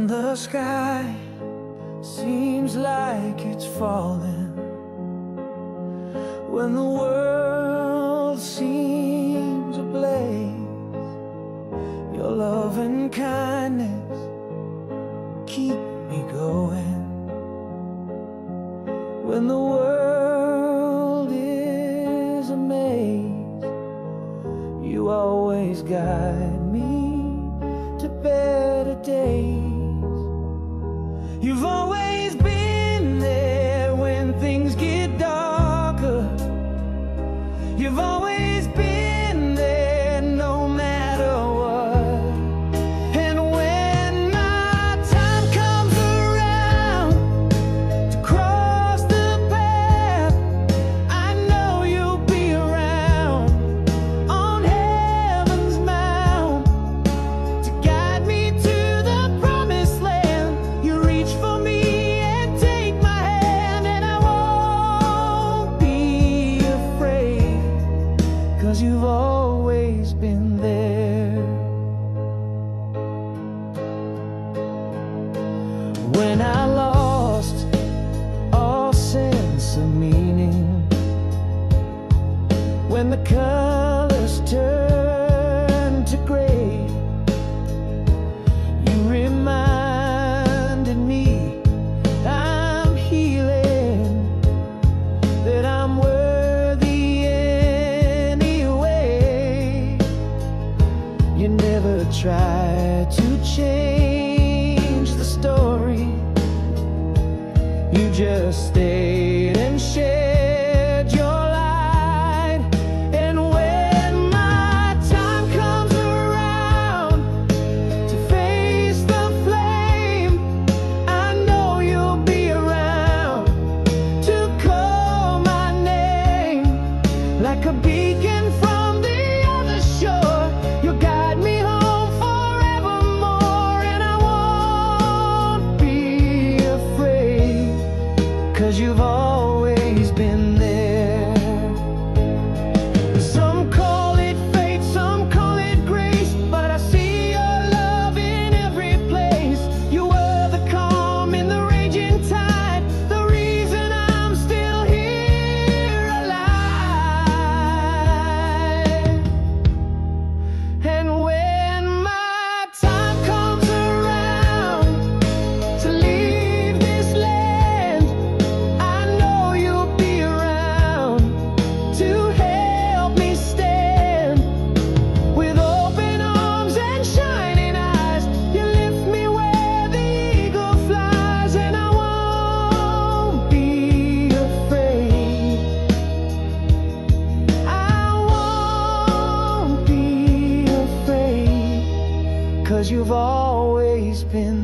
the sky seems like it's falling, when the world seems ablaze, your love and kindness keep me going. When the world is a maze, you always guide me to better days. You've always been there when things get darker. You've always been there no matter what. And when my time comes around to cross the path, I know you'll be around on heaven's mount to guide me to the promised land. You reach for me and take my hand, and I won't be afraid, 'cause you've always been there. When I lost all sense of meaning, when the colors turned to gray, you reminded me I'm healing, that I'm worthy anyway. You never tried to change the story, you just stayed and shared your light. And when my time comes around to face the flame, I know you'll be around to call my name. Like a beacon from the other shore, you'll guide me home forevermore, and I won't be afraid, 'cause you've always been there. Some call it fate, some call it grace, but I see your love in every place. You were the calm in the raging tide, the reason I'm still here alive. And when my time comes around to leave this land, I know you'll be around to help me stand. With open arms and shining eyes, you lift me where the eagle flies, and I won't be afraid. I won't be afraid, 'cause you've always been